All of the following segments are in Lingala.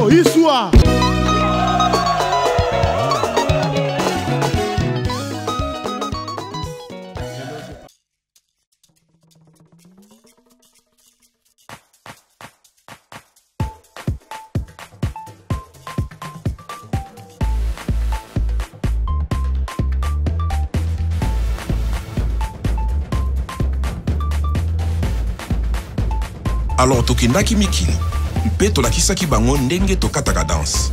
Tongo, Issoua. Alors tokendaki mikili mpe tolakisaki bango ndenge tokataka danse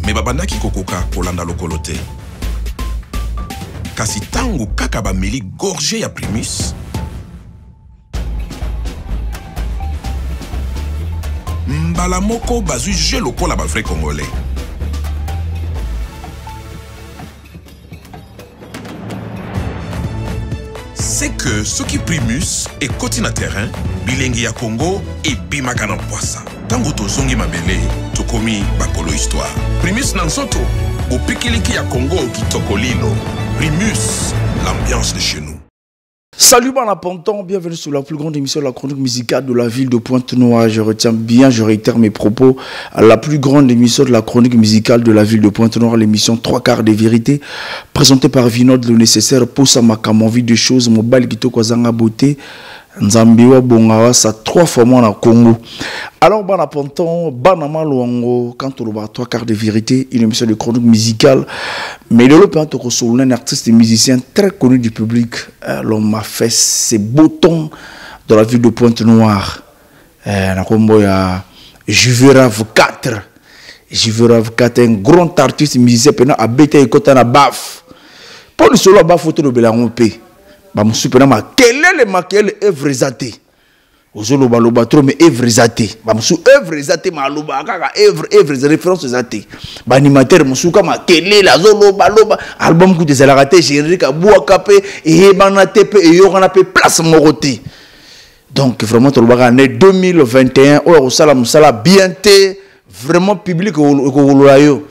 me babandaki kokoka kolanda lokolo te kasi tango kaka bameli gorge ya Primus mbala moko bazwi je lokola ba vrai congolais. C'est que ce qui Primus et Kotina terrain, bilingi ya Congo et Bimakana Poissa. Tango tozongi mabele, tokomi bakolo histoire. Primus nansoto, au pikiliki ya Congo qui tokolino. Primus, l'ambiance de chez nous. Salut Banaponton, bienvenue sur la plus grande émission de la chronique musicale de la ville de Pointe-Noire. Je retiens bien, je réitère mes propos, à la plus grande émission de la chronique musicale de la ville de Pointe-Noire, l'émission 3 quarts des vérités, présentée par Vinod, le nécessaire pour sa envie de choses, mobile Gito Kwazanga Beauté, Nzambiwa Bongawa, ça 3 fois moins en Congo. Alors Banaponton, Banama Luango, quand on va 3 quarts de vérité, une émission de chronique musicale, mais le Lopin Tokosolo, un artiste et musicien très connu du public, l'homme m'a fait ses beaux tons dans la ville de Pointe-Noire. Juverav 4, Juverav 4, un grand artiste musicien, pendant à Beta et Kotana Baf. Pour le solo à Baf, photo de Bélarompé. Quel est le maquillage œuvre zaté? Ozolo baloba trop mais œuvre zaté. Bamsou œuvre zaté maloba kaka œuvre référence zaté. Ba animateur musuka makele la zolo baloba album ku des alaraté générique abou kapé et bana tepe et yorana pe place moroté. Donc vraiment to loba année 2021 o salam sala bienté vraiment public ko yo.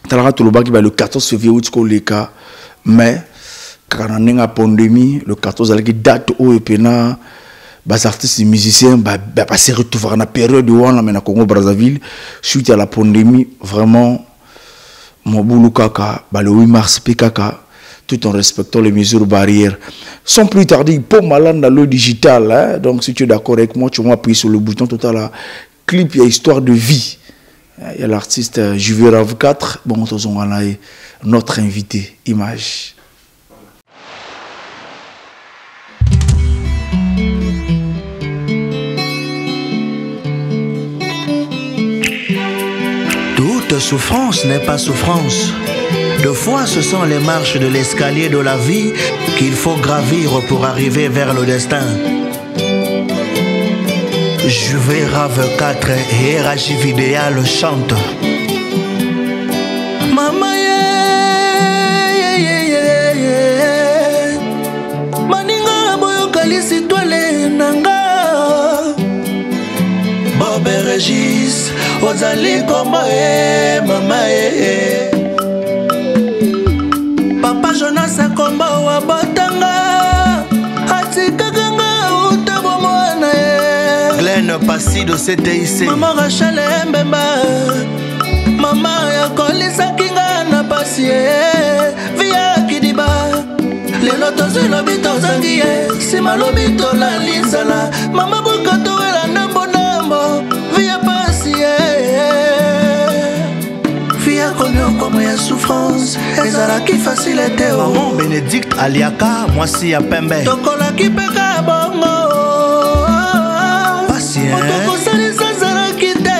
Talara to loba ki ba le 14 février ko leka mais quand on a une pandémie, le 14 avec date où et pena, les artistes et musiciens se retrouvent dans la période où on a Congo Brazzaville suite à la pandémie. Vraiment, mon boulot kaka, le 8 mars kaka, tout en respectant les mesures barrières. Sans plus tarder, pour malade dans le digital, hein? Donc si tu es d'accord avec moi, tu vas appuyer sur le bouton total là. Clip, il y a histoire de vie. Il y a l'artiste Juverav 4. Bon, notre invité, image. Toute souffrance n'est pas souffrance. Deux fois, ce sont les marches de l'escalier de la vie qu'il faut gravir pour arriver vers le destin. Juverav 4 et Rajiv Idéal chante. Mama Maninga boyo kalisi toile nanga Bob Régis Ozali kombo mama Papa Jonas kombo wa botanga Atika ganga utabo mwana Glenn Passy de CTIC Maman Rachel Mbemba Mama ya kolisa kinga na Passy Via Kidiba Lelo tozi lobi tozangi Sima lobi tola linzala Mama bukato wela nambo nambo Via Passy Via konyo komo ya souffrance Ezala ki facilité Maman Bénédicte Aliaka Mwasi ya pembe Tokola ki peka bongo Passy Otoko salisa zala kite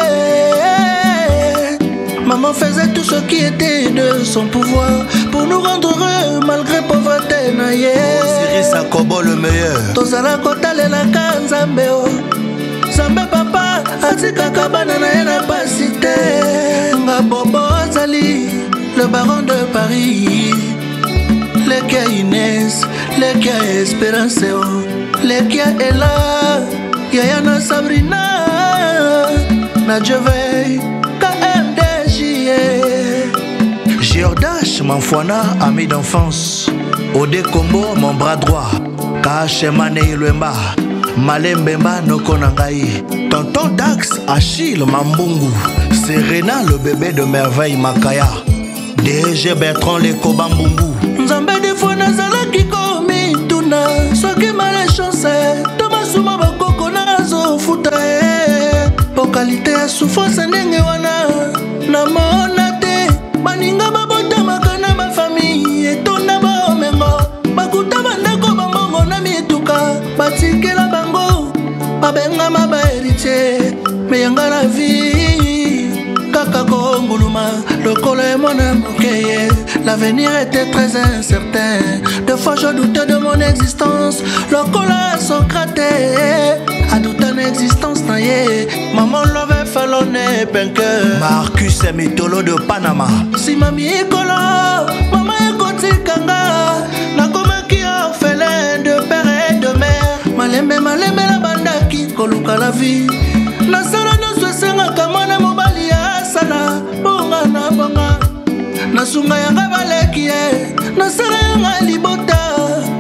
Maman faisait tout ce qui était de son pouvoir pour nous rendre heureux malgré pauvreté. Osiris Akobo le meilleur. Tozala kotale la kanzambe o. Zambe papa atika kabana na yena pasite. Nga bobo azali le baron de Paris. Lekia Inès, Lekia Espérance o. Lekia Ella, Yayana Sabrina, Nadjevey. Giordache, Manfouana, ami d'enfance. Ode Kombo, mon bras droit. Kache Mane Ilwemba. Malembemba, Nokonangai. Tonton Dax, Achille Mambungu, Serena le bébé de merveille Makaya, DG Bertrand le Kobambungu. Nzambe des fois nazala qui komi tuna, soki malchance, Thomas Souma bakoko nazo futa. Pour qualité à souffrance ndenge wana, na mona te, baninga babota makana ma famille, etona ba omengo, bakuta bandako bambongo na mituka, batikela bango, babenga maba héritier, meyanga la vie, kaka konguluma, lokolo et mon amokeye, l'avenir était très incertain, deux fois je doutais de mon existence, lokolo Socrate, a douté en existence naye, maman l'avait fait l'honneur penke, Marcus et Mitolo de Panama, si mami ekolo, maman ekoti kanga, nakoma ki orphelin de père et de mère, malembe la banda ki koluka la vie, nasala no sosenga kamana mobali ya sala, bonga na bonga, nasunga yanga baleki ye, nasala yanga libota,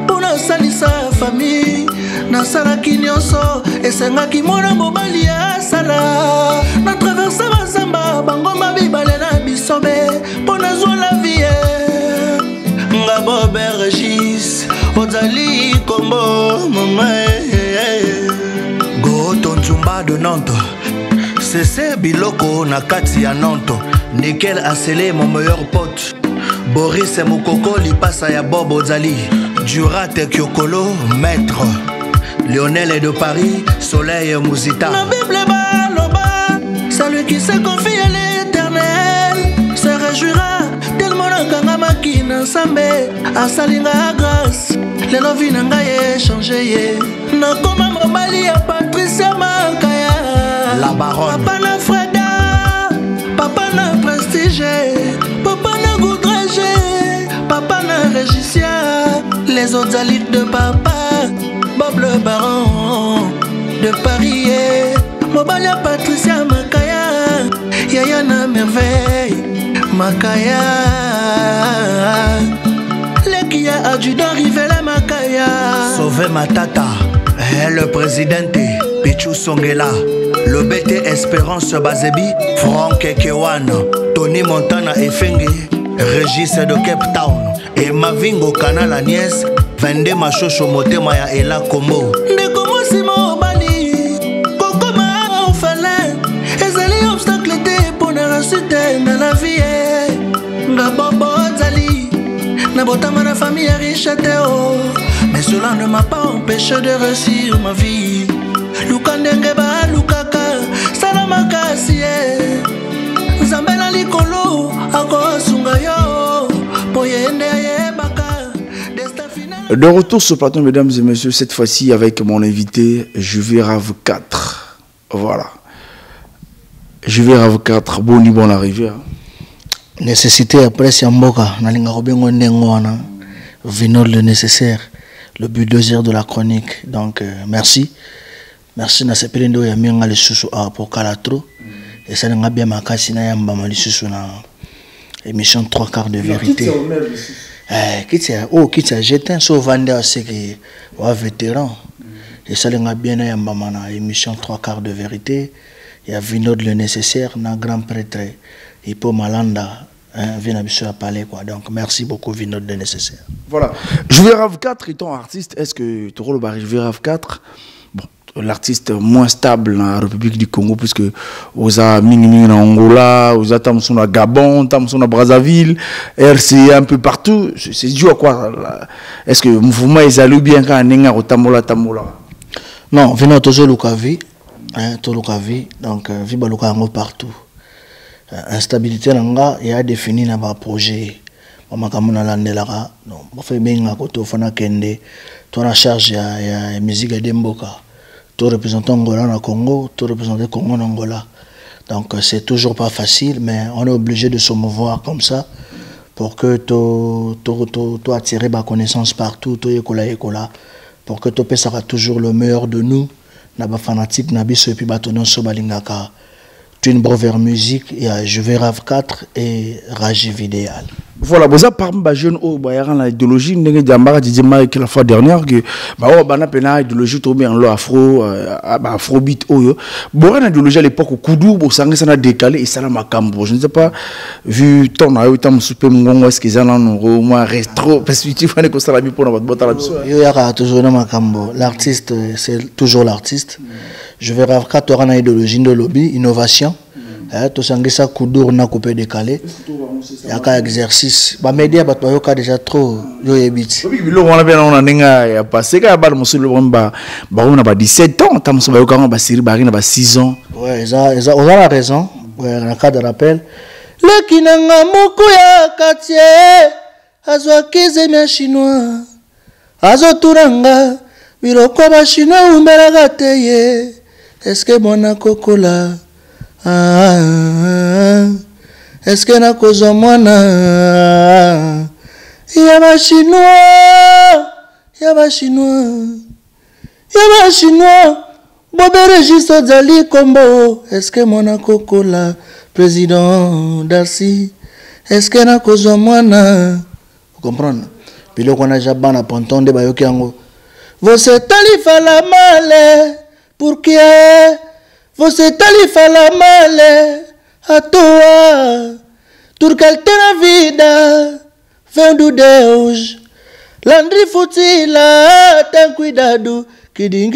pona salisa famille, nasala ki nyonso, esenga ki mona mobali ya sala, na traverse bazamba, bangoma bibale na bisobe, pona zwa la vie, nga Bob Regis, ozali kombo, mama Goton Zumba de Nantes, c'est Biloko na kati ya Nantes, Nickel a scellé mon meilleur pote, Boris et Moukoko lipasa ya Bob Ozali, Durat et Kyokolo, maître, Lionel est de Paris, Soleil et Mouzita. La Bible baloba, celui qui se confie à l'éternel se réjouira tellement nakanga makina sambe asalinga grâce les lovi nanga ye changé ye nakoma mobali ya Patricia Makaya la baronne papa na Freda papa na Prestige papa na Goudrage papa na Régicien les autres alites de papa Bob le baron de Paris mobali ya Patricia Makaya yaya na merveille Makaya Leki ya adjudant Rivela Makaya Sauver Matata le présidente Pichou Songela le BT Espérance Bazebi Franck Kewan Tony Montana Efenge Régis de Cape Town et Mavingo Kana la nièce Vende Machocho Motema ya Ela Kombo Ndeko Mosimo Bali Kokoma orphelin ezali obstacle te pour ne réussite dans la vie nga Bobo Zali na botama na famille riche teo mais cela ne m'a pas empêché de réussir ma vie lukandenge ba lukaka salama kasi zambela likolo akosunga yo poyende yebaka destin final. De retour sur plateau, mesdames et messieurs, cette fois-ci avec mon invité Juvé Rave 4. Voilà. Juvé Rave 4, bon arrivée. Nécessité après Siamboka, Nalinga Robengo Nengwana, Vinol le nécessaire, le bulldozer de la chronique. Donc merci. Merci na sepelendo ya mianga le susu a pour Kalatro. Et ça n'a bien makasi na yamba mali susu na émission 3 quarts de vérité. Kitsa j'étais so vendeur c'est que wa vétéran. Et ça n'a bien na yamba mana émission 3 quarts de vérité. Il y a Vinod le nécessaire, na grand prêtre. Hippo Malanda vient à parler quoi. Donc merci beaucoup Vinod de nécessaire. Voilà. Juvé Rave 4 étant artiste, est-ce que tu roules au Juvé Rave 4? Bon, l'artiste moins stable dans la République du Congo puisque vous avez Mingi en Angola, vous avez Tamson à Gabon, Tamson à Brazzaville, RC un peu partout. C'est dû à quoi? Est-ce que le mouvement est allé bien quand on est au Tamola? Non, Vinod toujours Lukavi, Lukavi, donc Viba Lukango partout. Instabilité nanga ya défini na ba projet mama kamuna landelaka non ba fait benga ko to fana kende to na charge ya musique de Mboka to représentant Angola na Congo to représenter Congo en Angola donc c'est toujours pas facile mais on est obligé de se mouvoir comme ça pour que to attirer ba connaissance partout to ekola pour que to pesera toujours le meilleur de nous na ba fanatique na biso et puis ba tonon so balingaka une brevet musique, il y a Juvé Rave 4 et Rajiv Idéal. Voilà, vous avez parlé de jeunes au Bayern l'idéologie, n'engagez d'ambara dit que la fois dernière que bah on a pena idéologie tombé en lo afrobeat oyo. Bon l'idéologie à l'époque au Koudou, bon ça n'a décalé et ça l'a macambo. Je ne sais pas vu ton ayo tam super ngongo est-ce qu'ils en ont au moins rétro perspective on est comme ça la mi pour notre boîte à la biso. Yo yaka toujours na macambo. L'artiste c'est toujours l'artiste. Je vais avoir tu auras une idéologie de lobby, innovation. Tout ça ça Koudou na coupé décalé. Il y a qu'un exercice. Les médias sont déjà trop. Oui, on a passé. Il y a 17 ans. Il y a 6 ans. Oui, ils ont la raison. Dans le cas de rappel. Le Kinanga Mokuya Katie. Azo Kizemia Chinois. Azo Turanga. Virokoba Chinois Umberagate. Est-ce que mon cocola? Est-ce que na kozo mwana ya chinois bobe registre Zali Kombo. Est-ce que mwana kokola président Darcy? Est-ce que na kozo mwana vous comprenez bilo kona jabana ponton de bayoki yango você talifa la male pour qui você talifa la male a toi, turcalte na vida, vem do Deus. Landri futila, tem cuidado. Kidim.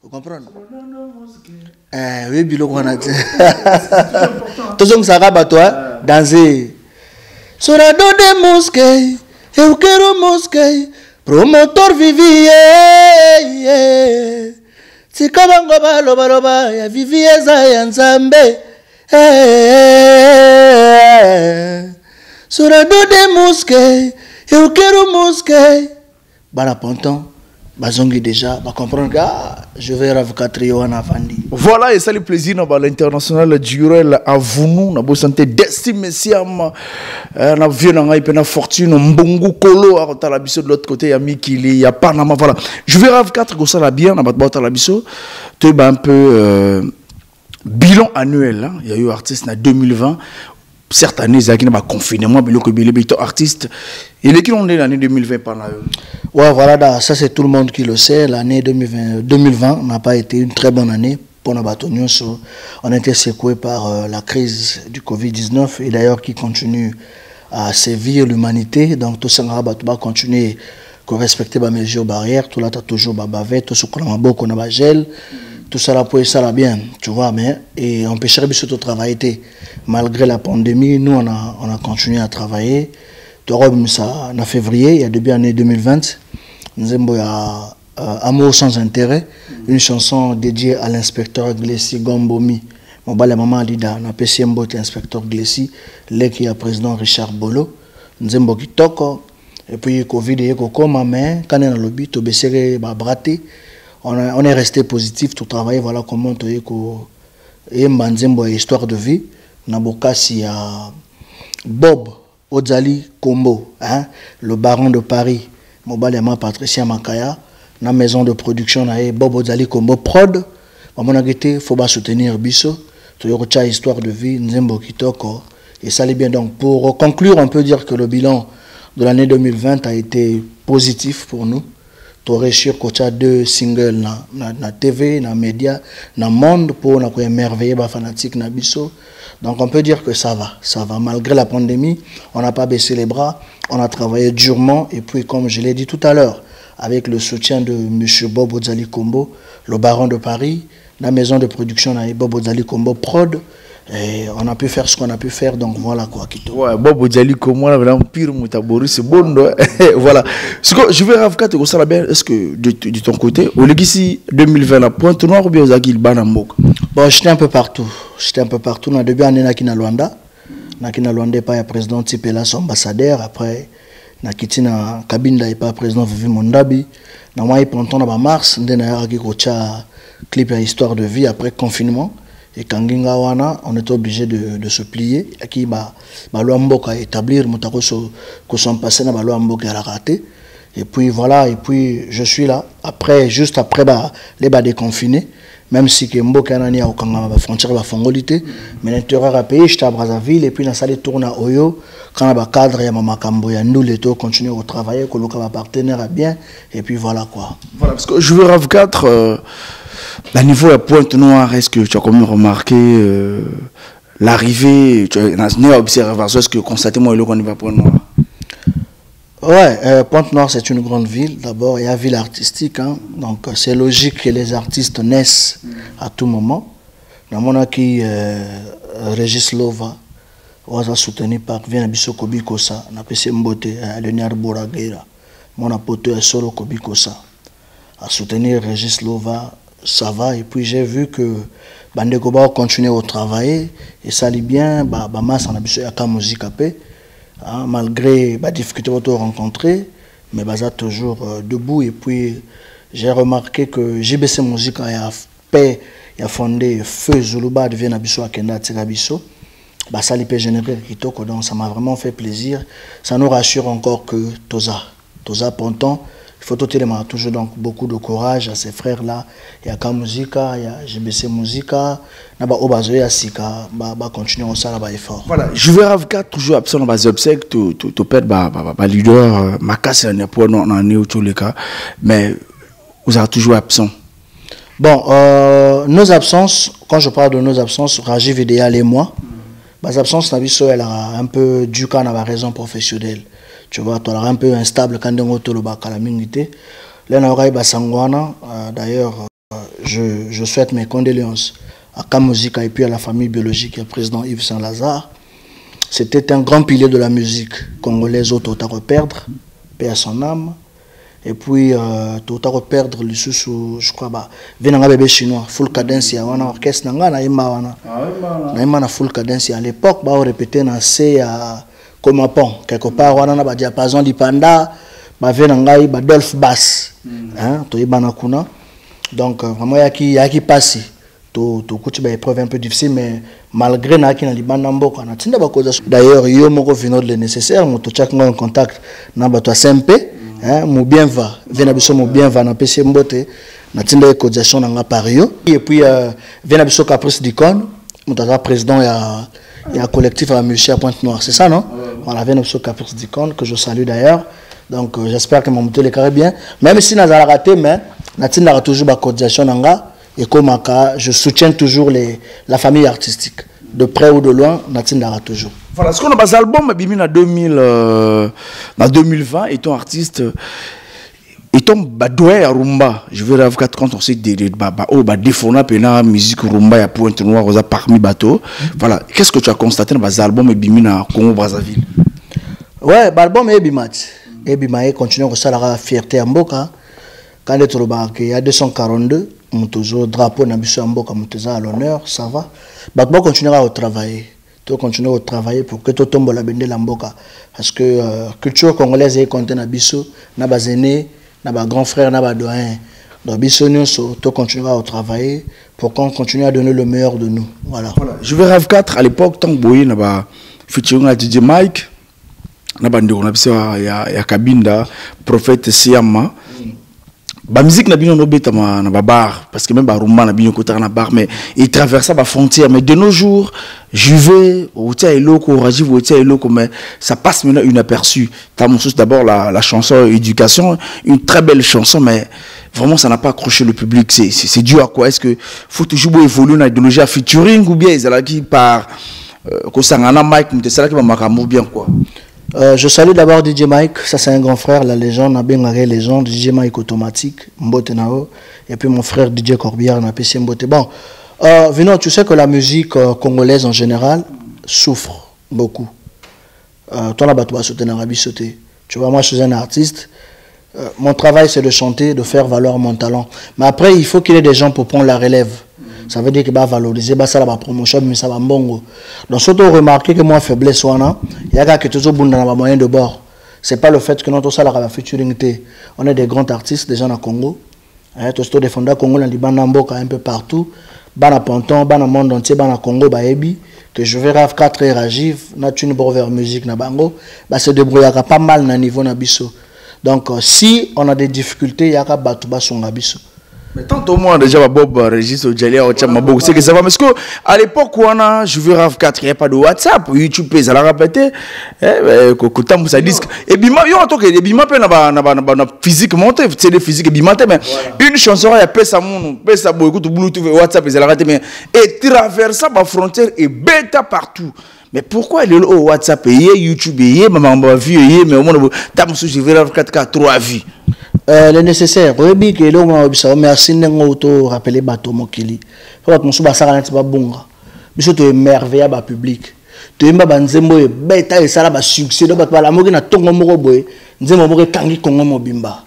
Vous comprenez? Oui, bilo qu'on a dit. Tous on s'arrabe à toi, danser. Sorado de mosquée, eu quero mosquée, promotor vivier. Si kabango baloba ya vivieza ya nzambe Sorado de mosquée eu quero mosquée bana ponton bazongi déjà ba comprendre que je vais ravka trio en avandi. Voilà et ça le plaisir dans l'international Durel à vous na bo santé d'estime siam na vieux na ipena fortune mbongo kolo à ta la biso de l'autre côté ya Mikili ya Panama. Voilà je vais ravka go ça la bien na ba la biso te ba un peu bilan annuel hein. Il y a eu artiste en 2020. Certaines années, il y a eu un confinement, mais il artiste. Et les qui ont né l'année 2020 par là. Ouais, voilà, ça c'est tout le monde qui le sait. L'année 2020 n'a pas été une très bonne année pour nos bateaux. On a été secoué par la crise du Covid-19 et d'ailleurs qui continue à sévir l'humanité. Donc tout ça va continuer à respecter les mesures barrières. Tout là, tu as toujours bavé, tout ce qu'on a beaucoup, on a gel. Tout ça là pour ça là bien, tu vois, mais et on peut chercher surtout travailler. Malgré la pandémie, nous on a continué à travailler. Tu vois, ça en février, il y a début année 2020, nous avons Amour sans intérêt, une chanson dédiée à l'inspecteur Glessi Gombomi. Mon bal maman Lida, na PCM Bote inspecteur Glessi, là qui a président Richard Bolo. Nous avons Kitoko et puis Covid et Kokoma, mais quand on a le lobby, tu baisser braté. On est resté positif, tout travail, voilà comment tu es une histoire de vie. Nabokasi à Bob Ozali Kombo, hein, le baron de Paris, Mobalema Patricia Makaya, la maison de production Bob Ozali Kombo Prod, il faut soutenir Bisso, tu as une histoire de vie, Nzembo Kitoko, et ça allait bien. Donc pour conclure, on peut dire que le bilan de l'année 2020 a été positif pour nous. Tu aurais sûr que tu as 2 singles na TV, na média, na monde pour émerveiller les fanatiques na biso. Donc on peut dire que ça va. Malgré la pandémie, on n'a pas baissé les bras, on a travaillé durement et puis comme je l'ai dit tout à l'heure, avec le soutien de M. Bob Ozali Kombo, le baron de Paris, la maison de production Bob Ozali Kombo Prod, et on a pu faire ce qu'on a pu faire, donc voilà quoi. Ouais, Bob Ozali Kombo, là, vraiment pire, Moutabori, c'est bon, voilà. Je vais ravka te ça bien. Est-ce que de ton côté, au Legacy 2020, la Pointe Noire ou bien aux Aguil Banamok? Bon, j'étais un peu partout. Dans le début, on est à Luanda. Nakina Luanda, pas président Tipela, son ambassadeur. Après, Nakiti na Kabinda, pas président Vivi Mondabi. Na moi, il prend en mars, on a clip à histoire de vie après confinement. Et quand on était obligé de se plier. Qui a établir que son passé na loi Mboka a raté. Et puis voilà, et puis je suis là après juste après les déconfinés, même si que mboka nani a okanga ba frontière ba fongolité, mais l'intérieur à pays j'étais à Brazzaville et puis dans salle tourne à Oyo quand ba cadre ya mama kambo ya nous les continuer au travailler que le partenaire a bien et puis voilà quoi. Voilà parce que je veux RAV 4 à niveau à Pointe-Noire, est-ce que tu as quand même remarqué l'arrivée, tu as observé, est-ce que constaté moi qu'on y va Pointe-Noire? Ouais, Pointe-Noire c'est une grande ville. D'abord, il y a une ville artistique, hein, donc c'est logique que les artistes naissent à tout moment. Dans mon acquis, Régis Lova, on a soutenu par Vienabiso Kobikosa, on a passé Mbote, Léonard Boraguera, mon apote est solo Kobikosa. À soutenir Régis Lova, ça va. Et puis j'ai vu que Bande Koba continue au travail et ça allait bien, masse en abisso yaka musique à paix. Malgré les difficultés que vous rencontrées, mais Baza toujours debout. Et puis, j'ai remarqué que JBC Musique a fondé Feu Zuluba devient Abisso à Kenda Tirabisso. Ça peut générer Kitoko, donc ça m'a vraiment fait plaisir. Ça nous rassure encore que Toza Ponton, il faut toujours donc beaucoup de courage à ces frères-là. Il y a Kamuzika, il y a GBC Musica, il y a Obazoya Sika, continuer ça là-bas effort. Voilà, je vais RAV 4 toujours absent dans les obsèques, tu perds le leader, ma casse n'est pas dans tous les cas, mais vous êtes toujours absent. Bon, nos absences, quand je parle de nos absences, Rajiv Idéal et moi, les absences, elle a un peu dû quand on a la raison professionnelle. Tu vois, tu es un peu instable quand on est à la minute. D'ailleurs, je souhaite mes condoléances à Kamuzika et puis à la famille biologique et au président Yves Saint-Lazare. C'était un grand pilier de la musique congolaise au Tota reperdre, paix à son âme. Et puis, Tota reperdre le sous, je crois, venanga bébé chinois, full cadence, il y a un orchestre, na full cadence. À l'époque, on répétait dans C comme un pont, quelque part, on a un diapason d'Ipanda, venanga Dolph Bass, donc vraiment, il y a qui passe. Une épreuve un peu difficile, mais malgré na qui na libanda mboko na tinda bakoza. D'ailleurs, yo moko vino le nécessaire, moto chak en contact na bato SMP, mo bien va, vena biso mo bien va na PC mbote na tinda cotisation na pario. Et puis vena biso Caprice d'Icône, moto président il y a un collectif à la musique à Pointe-Noire, c'est ça non? Voilà, vena biso Caprice d'Icône que je salue d'ailleurs. Donc j'espère que mon moto le carré bien, même si na za raté mais na tinda toujours ba cotisation nanga. Et comme je soutiens toujours la famille artistique, de près ou de loin, Natindara toujours. Voilà, ce qu'on a des albums, en 2020, et ton artiste, et ton badoué à Rumba, je veux dire, quand on sait défona la musique Rumba à Pointe-Noire, parmi bateaux, voilà, qu'est-ce que tu as constaté dans les albums et Bimina Congo Brazzaville? Ouais, l'album est Bimat. Et Bimae continue à la fierté à Mboka. Quand il y a 242, toujours drapeau Nabiso Mboka à l'honneur, ça va. Bakbo continuera à travailler. Tu continuer à travailler pour que tu tombes la bende la Mboka. Parce que culture congolaise est contente Nabiso, Naba Zéné, Naba grand frère, Naba doyen. Donc Biso Nyonso, tu continueras à travailler pour qu'on continue à donner le meilleur de nous. Voilà. Je vais RAV 4 à l'époque, tant que Boye Naba featuring à DJ Mike, Naba Ndiro Nabiso ya Kabinda, Prophète Siama. La musique n'a pas été dans la bar, parce que même Rumba n'a pas été dans la bar, mais il traverse la frontière. Mais de nos jours, je vais au mais ça passe maintenant inaperçu. D'abord la chanson Éducation, une très belle chanson, mais vraiment ça n'a pas accroché le public. C'est dû à quoi? Est-ce que faut toujours évoluer dans l'idéologie à featuring ou bien ils qui par Mike, c'est là qui va m'accrocher bien quoi? Je salue d'abord DJ Mike, ça c'est un grand frère, la légende, a bien la légende, DJ Mike automatique, Mbote Nao, et puis mon frère DJ Corbière, n'a PC Mbote. Bon, Vino, tu sais que la musique congolaise en général souffre beaucoup. Toi là-bas, tu vas sauter dans la sauter. Tu vois, moi je suis un artiste, mon travail c'est de chanter, de faire valoir mon talent. Mais après, il faut qu'il y ait des gens pour prendre la relève. Ça veut dire qu'il va valoriser, ça va promotion, mais ça va bongo. Donc, surtout remarquer que moi, faiblesse, il y a des gens qui sont dans moyen de bord. Ce n'est pas le fait que notre salle a featuring. On est des grands artistes, des gens au Congo. Tous des fondats Congo, un peu partout. Bana Ponton, Bana monde entier, Bana Congo, Baebi. Que je vais RAV 4 et Rajiv, n'a une bonne musique, na bango. Se débrouiller pas mal au niveau na biso. Donc, si on a des difficultés, il y a qu'à battre Songabiso. Mais tant au moins déjà Bob Régis Odjalia au Tchama beaucoup c'est que ça va parce que à l'époque où on a je veux RAV 4 il n'y a pas de WhatsApp YouTube ça l'a répété quand ça dit et bima yo en tant que bima pe na physique monté c'est des physiques bima mais une chanson il y a peu ça mon peu ça beaucoup de Bluetooth WhatsApp ça l'a raté mais et traverser la frontière et bêta partout. Mais pourquoi il est au WhatsApp et YouTube et maman vie mais au moins t'as je veux RAV 4 3 vies. Le nécessaire, oui, que l'on a observé, merci de rappeler Bato Mokili. Faut que nous soyons à la bonga. Biso to merveille ba public. To imba banzembo e beta e sala ba succès do ba la moki na tongo moko boy. Nzembo moko kangi kongo mobimba.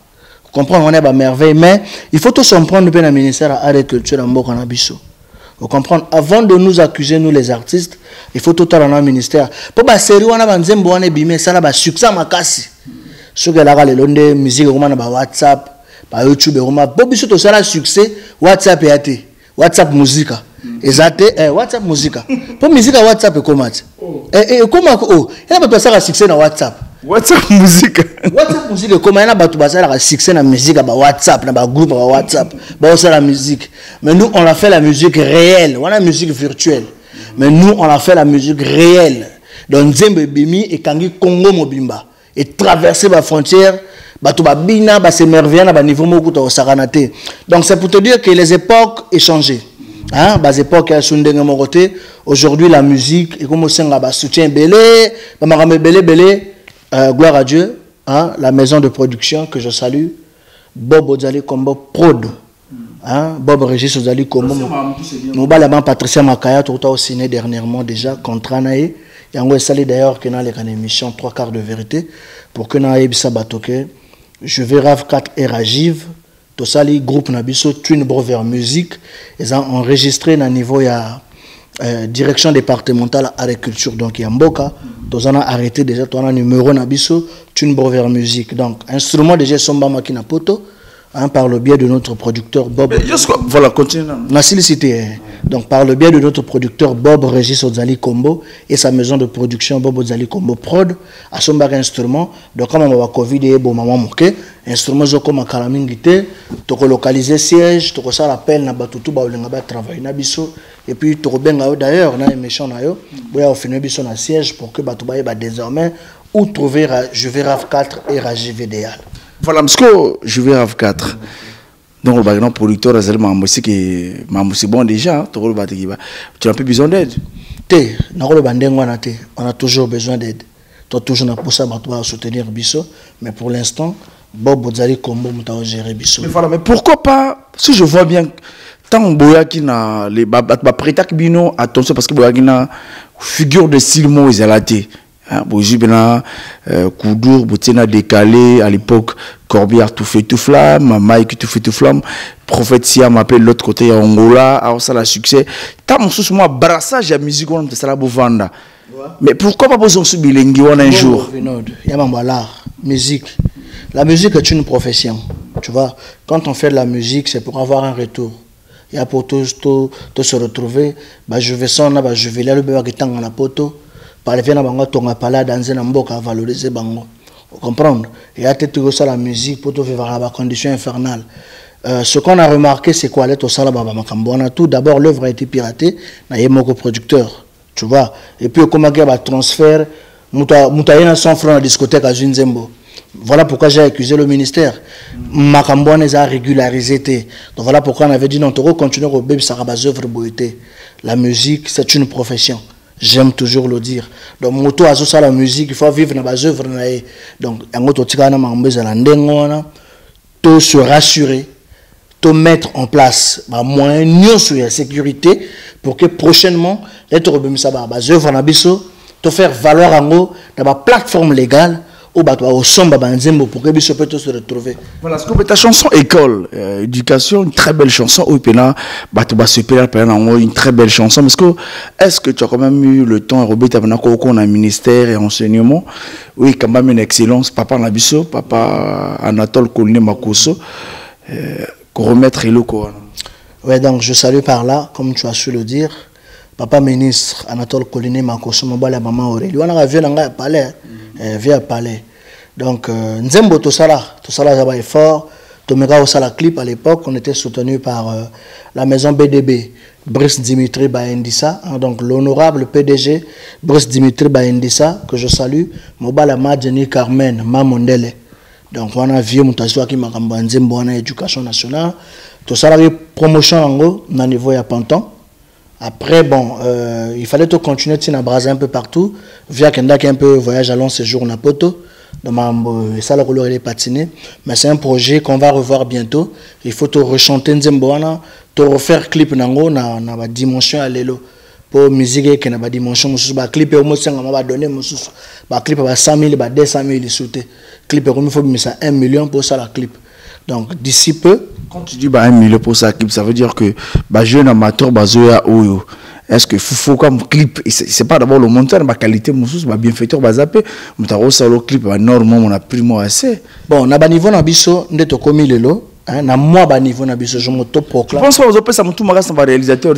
Comprendre on est ba merveille mais il faut tous comprendre le ministère à l'agriculture en moko na biso. Vous comprenez avant de nous accuser nous les artistes, il faut tout dans le ministère. Pour ba série on a banzembo on est bimé sala ba succès makasi. Ce que la londe musique comme na WhatsApp, par YouTube comme bobi surtout ça la succès WhatsApp et WhatsApp musique. Exact WhatsApp musique. Pour musique WhatsApp comment et comment il y a pas ça la succès dans WhatsApp. WhatsApp musique. WhatsApp musique comment il y a pas ça la succès dans musique dans WhatsApp dans groupe WhatsApp. Bon ça la musique. Mais nous on a fait la musique réelle, on a la musique virtuelle. Mais nous on a fait la musique réelle. Dans Nzembe Bimi et Kangi Congo Mobimba. Et traverser la frontière, s'émerveiller à niveau de Saranate. Donc c'est pour te dire que les époques ont changé. Hein? Les époques ont changé. Aujourd'hui, la musique, et comme on soutien belé, gloire à Dieu, hein? La maison de production que je salue, Bob Ozali Combo Prod. Hein? Bob Régis Ozali Combo. Nous avons Patricia Makaya, tout au ciné dernièrement déjà, contrat naïe. Il y a un d'ailleurs qui a une émission 3 quarts de vérité pour que nous ayons je vais RAV 4 et Rajiv tout ça les groupes nabiso Twin Brover Music ils ont enregistré à niveau ya direction départementale agriculture donc il y a Mboka tous on a arrêté déjà on a numéro nabiso Twin Brover Music donc instrument déjà somba makina poto hein, par le biais de notre producteur Bob. Voilà, continue. Donc par le biais de notre producteur Bob Régis Ozali Combo et sa maison de production Bob Ozali Combo Prod à son bar instrument. Donc comme on va Covid et bon maman moqué instrument comme calamingité, tu localiser siège, tu ça l'appel na batutu ba olenga travailler na biso et puis tu benga d'ailleurs na émission na yo, boya finir biso na siège pour que batu ba désormais où trouver je vais RAV 4 et Rajiv idéal. Voilà, parce que je vais RAV 4. Donc, le grand producteur, c'est bon déjà. Tu n'as plus besoin d'aide. On a toujours besoin d'aide. Tu as toujours pour ça soutenir Bisso. Mais pour l'instant, Bob Ozali Combo m'a géré Bisso. Mais voilà, mais pourquoi pas, si je vois bien, tant que na les prétak bino, attention parce que Boyaki na figure de Silmo Izalate. Bojibena Koudour, Botina décalé à l'époque, Corbière tout fait tout flamme, Mike tout fait tout flamme, Prophète Siam m'appelle l'autre côté à Angola, alors ça la succès. T'as mon sous moi brassage à musique on te sala bovanda. Mais pourquoi pas besoin de bilingue un jour? Il y a l'art, musique. La musique est une profession, tu vois. Quand on fait de la musique, c'est pour avoir un retour. Il y a pour tous se retrouver. Bah je vais sonner, bah je vais là le bébé qui tang la poto. Par les viens bango tonga pala danser na mboka valoriser bango. Vous comprenez? Et à tête que ça la musique pour te vivre à conditions infernales. Ce qu'on a remarqué c'est quoi l'être au salaba makamboana tout d'abord l'œuvre a été piratée na yemoko producteur, tu vois. Et puis comment il y a transfert mutaïna 100 francs à la discothèque à Zunzembo. Voilà pourquoi j'ai accusé le ministère. Makamboana les a régularisé. Donc voilà pourquoi on avait dit non, tu continuer au bébé sarabas œuvre boité. La musique c'est une profession. J'aime toujours le dire. Donc, moto a ça la musique, il faut vivre dans les œuvres. Donc, il se rassurer, te mettre en place moyens sur la sécurité pour que prochainement, les œuvres te faire valoir dans la plateforme légale au sombre pour que Bisso peut se retrouver. Voilà, ce que ta chanson école, éducation, une très belle chanson. Une très belle chanson. Est-ce que tu as quand même eu le temps, Robert, qu'on a un ministère et enseignement? Oui, quand même une excellence. Papa Nabisso, papa Anatole Koliné Makoso, remettre le corps. Oui, donc je salue par là, comme tu as su le dire. Papa ministre Anatole Koliné Makoso, la maman Aurélie. On a vu un palais. Via palais. Donc, Nzembo Tosala j'avais effort. Tomega Osala clip à l'époque, on était soutenu par la maison BDB, Brice Dimitri Baendissa, hein, donc l'honorable PDG Brice Dimitri Baendissa, que je salue, Mobala Madjeni Carmen Mamondele. Donc, on a vu Moutazoua qui m'a cambié Nzembo en éducation nationale. Tosala promotion en haut, au niveau de Panton. Après, bon, il fallait tout continuer à braser un peu partout, via Kenda qui un peu voyage à long séjour na Poto. Ça la couleur est patinée, mais c'est un projet qu'on va revoir bientôt. Il faut te rechanter Nzemboana, te refaire clip nango na ba dimension à l'élo pour musique qui na ba dimension mususu ba clip au moins ça va donner mususu ba clip ba 100 000 ba 200 000 sauter clip comme il faut mettre ça 1 million pour ça la clip. Donc d'ici peu, quand tu dis bah 1 million pour ça clip, ça veut dire que bah jeune amateur bazoya oyo. Est-ce que faut comme clip, c'est pas d'abord le montant, ma qualité, mon sous, ma bienfaiteur, ma zappé, mon tarot, ça le clip, normalement, on a pris moi assez. Bon, na ba niveau na biso, ndeto komi lelo, hein, na moi ba niveau na biso, je me top proclame. Je pense que vous avez ça, mon tout magas, ça va réalisateur,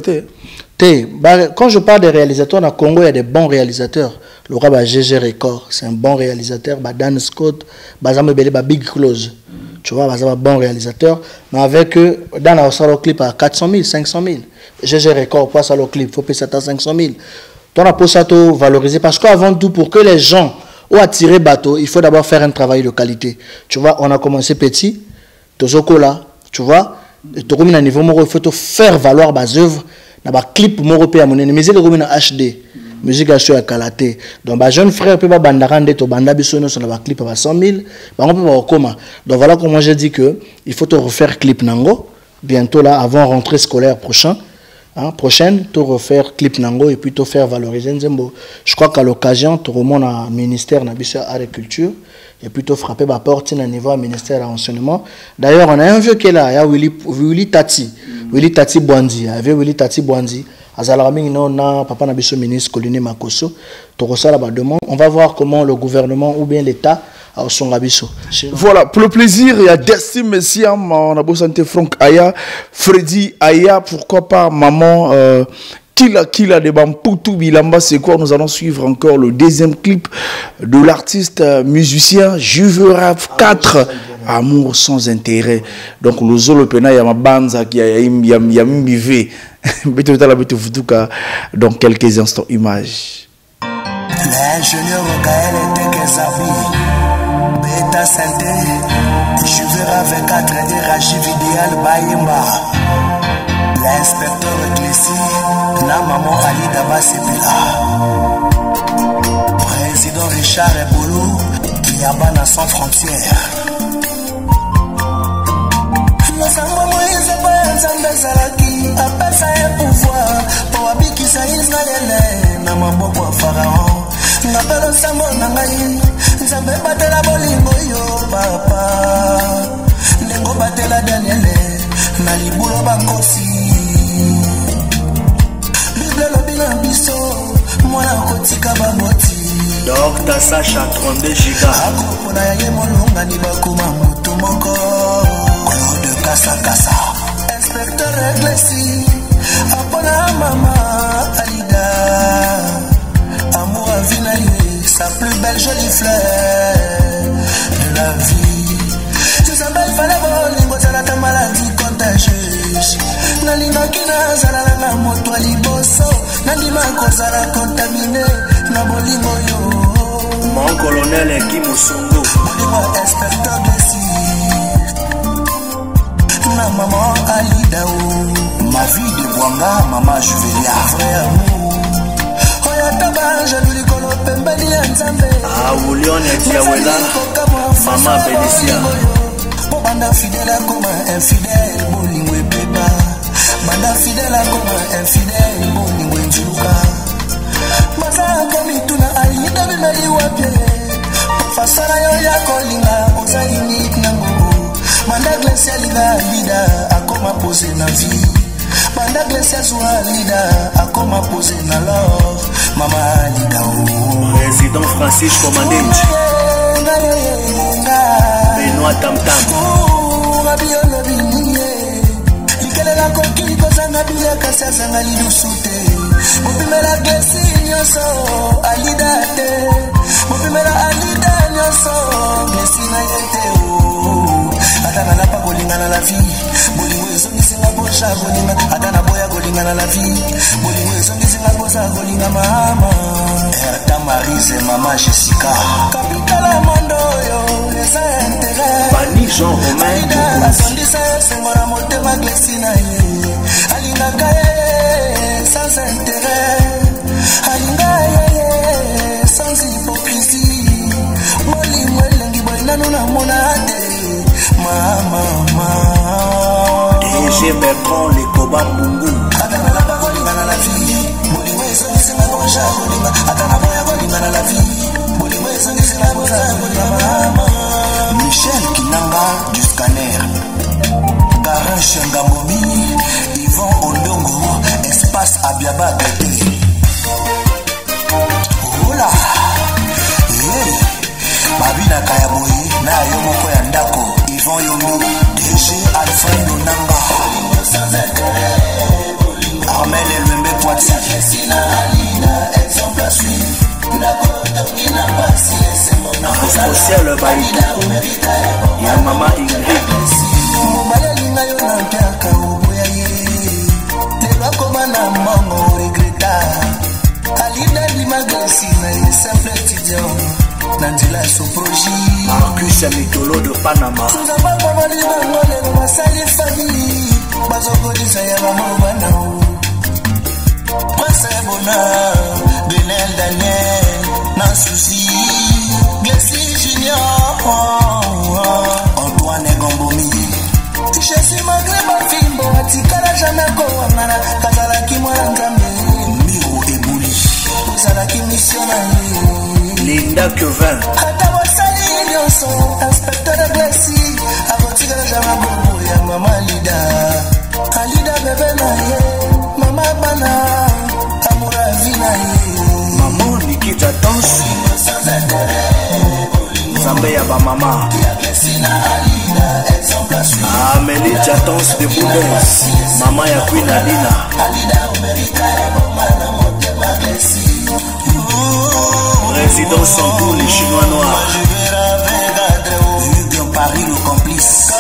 quand je parle des réalisateurs, au Congo, il y a des bons réalisateurs. Le roi ba GG Record, c'est un bon réalisateur, ba Dan Scott, ba Zambe Bele, ba Big Close. Tu vois, c'est un bon réalisateur. Mais avec eux, dans la salle clip à 400 000, 500 000. GG Record, pas ça le clip, il faut payer ça à 500 000. On a pour ça tout valoriser. Parce qu'avant tout, pour que les gens ou attirer bateau, il faut d'abord faire un travail de qualité. Tu vois, on a commencé petit, Tozoko là, tu vois, il faut faire valoir les œuvres, dans les clips, mais il faut HD. Musique à sur Kalaté. Donc, bah, jeune frère peut pas bandarande to banda bisono sur la clip à 100 000. Bah, on peut pas comment. Donc voilà comment j'ai dit que il faut te refaire clip nango bientôt là avant rentrée scolaire prochaine, te refaire clip nango et puis te faire valoriser Nzembo. Je crois qu'à l'occasion tu remontes à ministère na biso agriculture et puis te frapper ma porte à niveau ministère de l'enseignement. D'ailleurs on a un vieux qui est là, il y a Willy Tati Bwandi, avec Willy Tati Bwandi. Papa Nabiso ministre Colline Makoso, on va voir comment le gouvernement ou bien l'État a son abisso. Voilà, pour le plaisir, il y a Destin Messiam, on a beau santé Franck Aya, Freddy Aya, pourquoi pas maman Kila de Bamputu Bilamba, c'est quoi? Nous allons suivre encore le deuxième clip de l'artiste musicien Juverav 4, Amour sans intérêt. Donc le Zolo Pena, il y a ma banza qui a Mbivé. Dans quelques instants, image. L'ingénieur Gaël était Kezabi, Beta Santé, Juverav 4 et Rajiv Idéal Bayemba. L'inspecteur Clessi, Namaman Ali Dabasepela. Président Richard Eboulou, Yabana sans frontières. Appelle ça un pouvoir pour habiter ça Israël na maboko ya Pharaon ngapelo sambo nangai nzambe batela bolingo yo papa lengo batela Daniel na libulo bankosi Bible lobina biso mwana kotika baboti Dr Sacha 32 giga akopona ya molonga ni bakuma mutu moko Claude Kasa Inspecteur Réglessi, Apona Mama Alida, Amour à Vinaïe, sa plus belle jolie fleur de la vie. Tu s'appelles Falabo, Zala ta maladie contagieuse. Nalina Kina, Zala la moto liboso, Nalima Kozala contaminé, Nabolingo yo. Mon colonel Guy Mousongo, Bolimo inspecteur Réglessi. Maman Alida, ma vie de Bwanga, maman Juvelia, vrai amour. Oyataba, Jaduli Kolo Pembeli Nzambe. Ah, Oulion et Diawela, maman Bélicia. Banda fidèle comme infidèle, Bolingo et Beba. Banda fidèle comme infidèle, Bolingo et Djuka. Maza Komituna Alida Bimeli Wapie. Fasara Yoya Kolinga, Ozaini Nango. Banda Glesia Lida Lida akoma posé na vie. Banda Glesia Soua Lida akoma posé na love. Mama Lida o Président Francis Commandant Benoît Tam Tam Rabiolo Binie Ikele la koki kozanga bile kasa zanga lidu sute. Mopimela Glesi nyoso Alida te. Mopimela Alida nyonso mesina yete atana na pa kolingana la vie bolingo ezongisinga bosha kolinga atana boya kolingana la vie bolingo ezongisinga bosha kolinga mama Erta Marise mama Jessica kapitala mondo yo esa intérêt Pani Jean Romain asondisa sengora motema glesina ye alinga kaye sans intérêt alinga ye sans hypocrisie molingo elengi bolinano na monate mama DG Bertrand les Koba Mbungu atana la pa kolingana la vie bolingo ezongisinga bosha kolinga atana boya kolingana la vie bolingo ezongisinga bosha kolinga mama Michel Kinanga du scanner Garin Shengamomi Yvon Ondongo Espace Abiaba Bébé Ola Babina Kayaboyi Na Yomoko Yandako Yvon Yomo DG Alfred Onanga Armel Elwembe Poitiers Exemple à suivre Social Baïta Ya Mama Ingrid Mobayalinga yo na mpiaka oboya ye lelo akoma na mbongo regreta alida limagasi na ye simple étudiant na nzela ya soproji Marcus Mitolo de Panama nzambababali bango lelo basali famille bazokodisa ya bamobana Prince Bona Benel Daniel na susi Glessi Junior Antoine Gombomi Jésus malgré ma fimbo atikala jamais kowangana kazalaki mwana nzambe Miro Ebouli ozalaki missionnaire Linda Kevin ata wasali nyonso inspecteur de Glessi akotikala jamais bobo ya mama Lida Alida bebe na ye mama bana amura vina ye Maman Nikita Danse Zambé ya ba mama Amélie Jatons de Boudens Maman ya Queen Adina Président Santou les Chinois noirs Hugues Paris le complice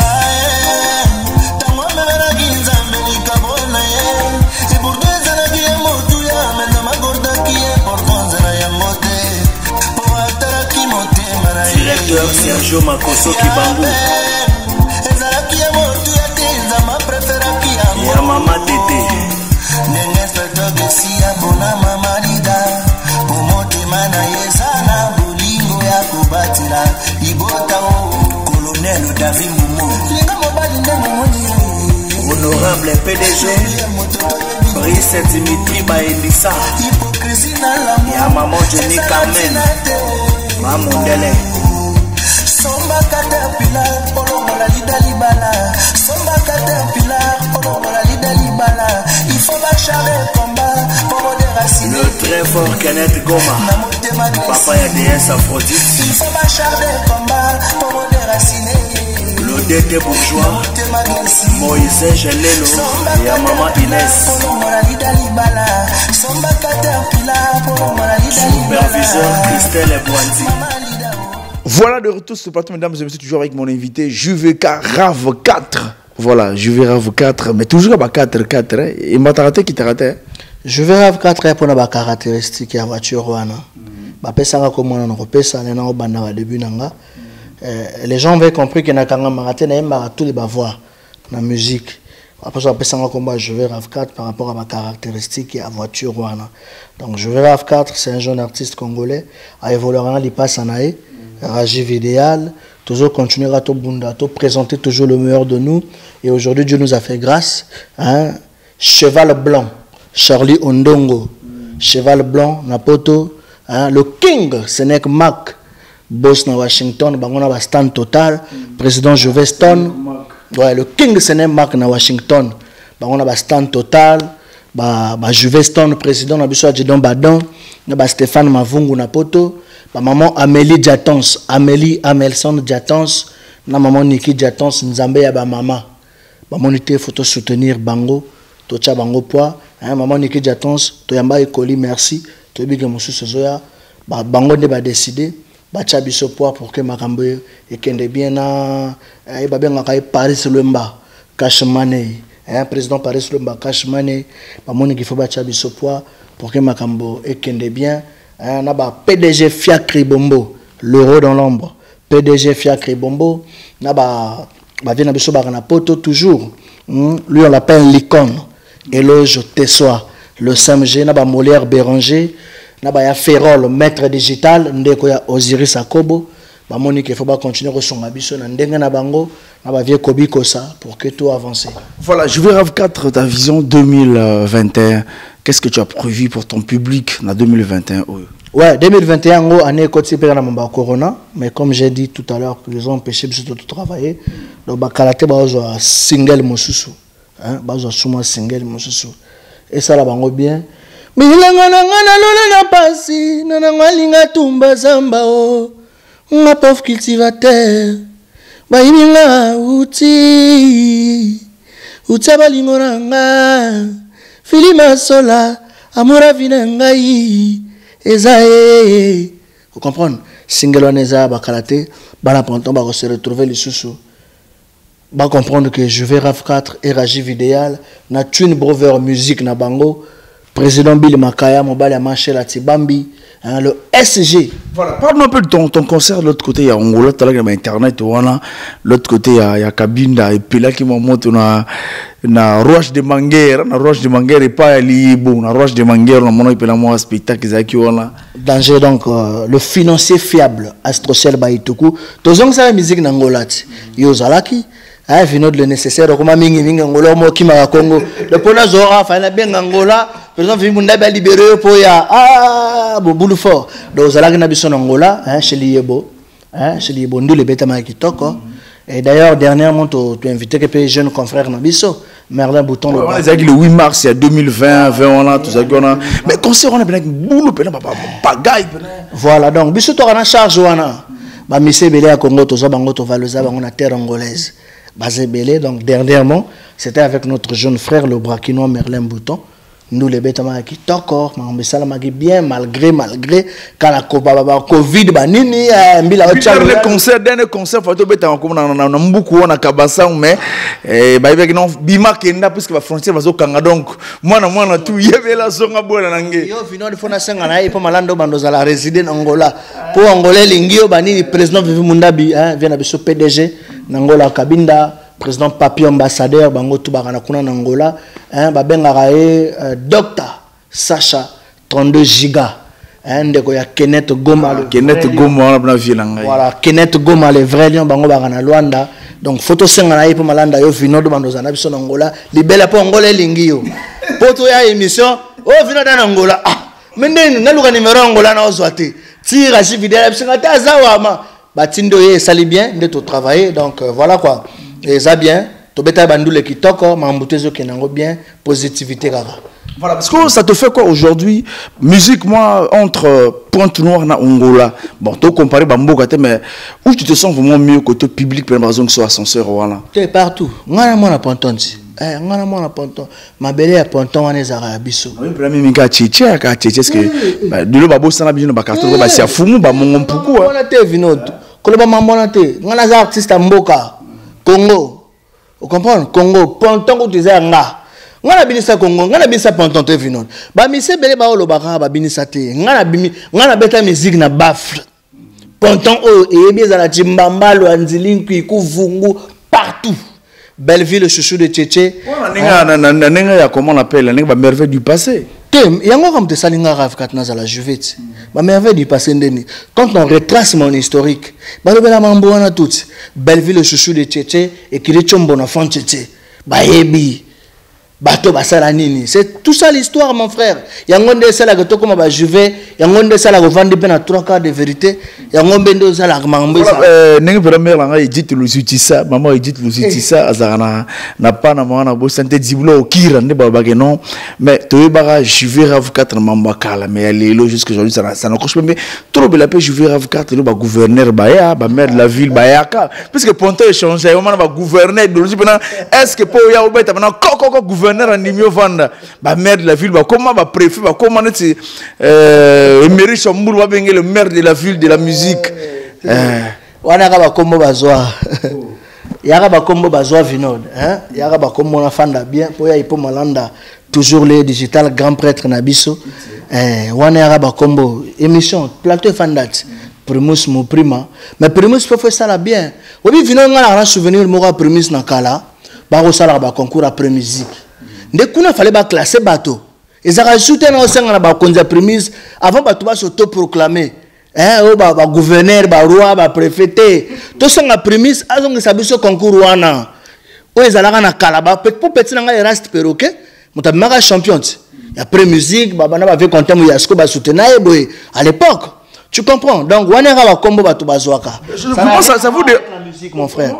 Directeur Sergio Makoso Kibangu Ya Mama Tete Colonel David Momo Honorable PDG Brice Dimitri Baelissa Ya Maman Jenny Carmen Mamondele Somba Caterpillar Olomola Lida Libala Somba Caterpillar Olomola Lida Libala Il faut bacharrer combat pour déraciner Le très fort Kenneth Goma Papa ya DS Aphrodite Il faut bacharrer combat pour déraciner Le DT bourgeois Moïse Gelelo Ya Mama Inès Superviseur Christelle Boandi. Voilà de retour sur le plateau, mesdames et messieurs, toujours avec mon invité JVK Rav 4. Voilà, JVK Rav 4, mais toujours à 4-4. Hein. Et m'a raté qui t'a raté. JVK Rav 4 pour la caractéristique de la voiture. Les gens avaient compris que tous les voix la musique. Après ça, je vais RAV 4 par rapport à ma caractéristique et à la voiture. Donc je vais RAV 4, c'est un jeune artiste congolais. À évoluer il passe en Aïe. Rajiv idéal, toujours continuer à présenter toujours le meilleur de nous. Et aujourd'hui, Dieu nous a fait grâce. Hein? Cheval blanc, Charlie Ondongo. Cheval blanc, Napoto. Hein? Le King, Sénèque Mac. Boss na Washington, on a stand total. Président Jovey Stone. Ouais, le King Sénèque Mac na Washington. On a stand total. Jovey Stone, président, on a besoin de Badon. On a Stéphane Mavungu Napoto. Maman Amélie Diatons, Amélie Amelson Diatons, na maman Niki Diatons, Nzambe ya ba maman. Maman était photo soutenir Bango, Tocha Bango poids, maman Niki Diatons, Toyamba Ekoli merci, Tobi Gemosu Sozoya, Bango ne ba décider, bacha biso poids pour que makambo ekende bien na babenga Paris Lumba cash money président Paris Lumba cash money bamoni qu'il faut bacha biso poids pour que makambo ekende bien na ba PDG Fiacre Bombo l'euro dans l'ombre PDG Fiacre Bombo na ba vient biso ba na poto toujours lui on l'appelle l'icône Éloge Tessoa le 5G na ba Molière Béranger na ba ya Ferrol maître digital ndeko ya Osiris Akobo ba moni qu'il faut ba continuer resonga biso na ndenga na bango na ba vie kobiko ça pour que tout avance. Voilà, je vais RAV 4 ta vision 2021. Qu'est-ce que tu as prévu pour ton public en 2021? Ouais, 2021 année côté père na mamba corona, mais comme j'ai dit tout à l'heure, ils ont empêché de travailler. Donc ba kalaté ba zo single mosusu, ba zo suma single mosusu. Et ça la bango bien. Milanga na ngana lola na pasi, na ngalinga tumba zamba o. Nga pauvre cultivateur. Ba yinga uti. Utaba lingoranga. Filima sola, amora vinangai. Ezae. Vous comprenez? Single oneza ba kalaté, ba la ponton ba se retrouver les sous. Ba comprendre que je vais RAV 4 et Rajiv idéal na tune brover musique na bango. Président Bill Makaya, Mobile Machel Atibambi, le SG. Voilà, parle-nous un peu de ton concert. De l'autre côté, il y a Angola, il y a Internet, l'autre côté, il y a Kabinda, et puis là, qui m'a montré na Roche de Manguer, na Roche de Manguer, et pas Libo, na Roche de Manguer, on a mon un spectacle, danger, donc, le financier fiable, Astrocel Baïtoukou, tous les la musique d'Angola, Yozalaki. Vino de le nécessaire comme mingi Angola mo ki ma Congo le pona zora fa na bien Angola par exemple vimunda ba libéré po ya boulu fort donc zalaki na biso Angola chez Liebo ndule beta ma kitoko et d'ailleurs dernièrement tu invité que jeune confrère na biso Merlin Bouton le 8 mars 2020 on a tout ça mais concert on a bien boulou pena bagaille voilà donc biso to na charge wana ba mise belé à Congo to za bango to valoza bango na terre angolaise. Bazébélé, donc dernièrement, c'était avec notre jeune frère, le braquinois Merlin Bouton. Nous, les bêtes, qui t'encore, mais ça m'a bien, malgré, quand la Covid, banini, le concert, dernier concert, faut bêta, on a beaucoup, on a Kabassa, mais, non, Bima Kenda, puisque la frontière va au Kanga, donc, moi, tout, il y avait la zone à boire, l'anglais. Yo, finalement, il faut na sengana, pour malando, bandos à la résidence en Angola. Pour Angolais, l'ingio, banini, président Vivi Mundabi, vient à ce PDG, Nangola Kabinda. Président papier ambassadeur bango tubara na kuna Angola babenga Dr Sacha 32 giga ndeko ya Kenneth Goma na vilanga voilà Kenneth Goma le vrai lion bango na Luanda donc photo senga na ipo malanda yo vino do bandoza na biso na Angola libela po Angola elingi yo poto ya émission vino na Angola mendeni naluka numéro Angola na ozwate tira si vidéo bisinga ta zawama batindo ye sali bien de tout travailler donc voilà quoi. Et ça bien, tu bêta bandoule qui toque, m'embouteuse qui n'en bien, positivité rara. Voilà, parce que ça te fait quoi aujourd'hui? Musique, moi, entre Pointe-Noire et Angola, bon, tu compares Bambo, mais où tu te sens vraiment mieux côté public, par exemple, que soit ascenseur, voilà? Tu es partout. Moi, je Ponton. Ma belle est Ponton, on est à Abisso. Oui, pour la même Tchétché, est-ce que de l'eau, Babo, ça n'a pas besoin de Bakato, c'est à Foumou, Bamon, pourquoi? On a été vinot. On a des artistes à Mboka. Congo, vous comprenez? Congo, Ponton, vous disiez nga. Ngana binisa Congo, ngana binisa Ponton te vinon. Ba mise bele ba olo baka ba binisa te. Ngana beta musique na bafle. Ponton o eyebi za la Chimbamba, lo Anzilinki, Kuvungu, partout. Belleville, le chouchou de Tchétché. Nenga ya comment on appelle, nenga ba merveille du passé. Yango comme te salinga RAV 4 na la juvette. Ma merveille du passé ndeni. Quand on retrace mon historique, ba lobela mambo wana tout. Belleville le chouchou de Tchétché et qui est chombo na fond Tchétché. Ba yebi. Bato basala nini. C'est tout ça l'histoire mon frère. Yango nde sala que to comme ba juvet, yango nde sala ko vendre pe na 3 quarts de vérité. Yango mbendo sala mambo ça. Nenga premier langa Edith Lusutisa, maman Edith Lusutisa azana na pa na mwana bo santé dibulo okira nde ba ke non. Mais to yebara juvet RAV 4 na mamba kala mais lelo jusqu'aujourd'hui ça n'a coche mais trop bela pe juvet RAV 4 le ba gouverneur ba ya ba maire de la ville ba yaka puisque Ponton échangé on va gouverner de est-ce que pour ya obeta na koko gouverneur gouverneur andimi ovanda ba maire de la ville ba comment ba préfet ba comment neti Emery Chamboul ba benga le maire de la ville de la musique wana ka ba kombo bazwa yaka ba kombo bazwa Vinod yaka ba kombo na fanda bien po ya ipo malanda toujours les digital grand prêtre na biso wana yaka ba kombo émission plateau fandat Primus mon prima mais Primus peut faire ça là bien obi Vinod ngala na souvenir mo ka Primus na kala ba ko sala ba concours après musique nde kuna fallait ba classer bateau ezaka soutenir na senga na ba konza Primus avant bato ba s'auto proclamer ba gouverneur ba roi ba préfet to senga Primus azonga sabiso concours wana o ezalaka na kala ba petit na nga Eraste Perroquet mutabimaka champion après musique ba bana ba ve compter mo yasko ba soutenir boy à l'époque tu comprends donc wana ka ba kombo bato bazwaka ça vous de la musique mon frère.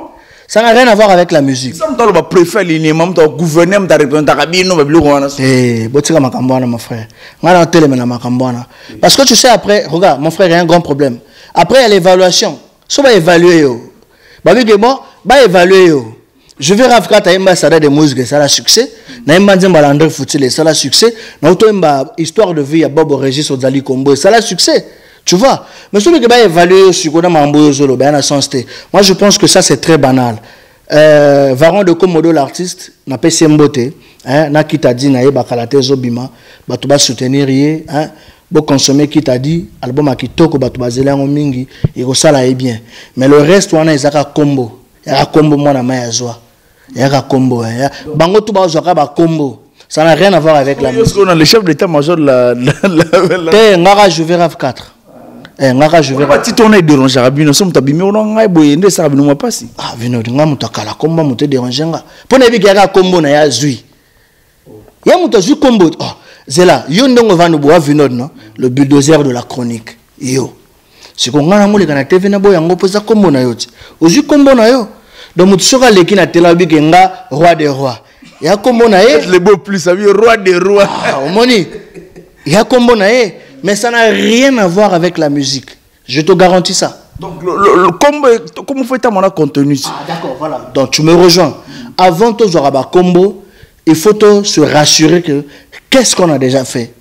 Ça n'a rien à voir avec la musique. Ça me préfère l'alignement, le gouvernement, le représentant, botika makambwana mon frère. Ngana telemena makambwana. Parce que tu sais après, regarde, mon frère, il y a un grand problème. Après il y a l'évaluation. So va évaluer yo. Ba bi gemo, ba évaluer yo. Je vais rafka ta ambassadeur de musique, ça a succès. Na imbanze mbalandre foutile, ça a succès. Na auto histoire de vie à Bobo Régis Ozali Combo, ça a succès. Tu vois, mais celui qui va évaluer sur quoi moi je pense que ça c'est très banal. Varon de Komodo l'artiste n'a pas semboté, n'a qui t'a dit n'a pas kalate zobima, bah tu vas soutenir yé, bon consommer qui t'a dit album à qui toko bah tu vas zéler en mingi, et ça là est bien. Mais le reste on a izaka combo, y a combo moi na maya zoa, y a combo, bango tu vas zoa ba combo. Ça n'a rien à voir avec la musique. On a le chef d'état-major de la. Ngara Jouverav 4. Je vais pas tourner déranger Rabino sommes tabimé on a boyende ça Rabino moi pas si Vino nga mutakala komba muté déranger nga pona bi kaka kombo na ya zui ya mutazu kombo zela yo ndongo vanu boa Vino non le bulldozer de la chronique yo siko nga na mulika na TV na boya ngo poza kombo na yo ti ozu kombo na yo donc mutusoka leki na telabi ke nga roi des rois ya kombo na ye le beau plus ça roi des rois omoni ya kombo na ye. Mais ça n'a rien à voir avec la musique. Je te garantis ça. Donc, comment faut-il mon contenu? D'accord, voilà. Donc, tu me rejoins. Avant de jouer à combo, il faut se rassurer que qu'est-ce qu'on a déjà fait.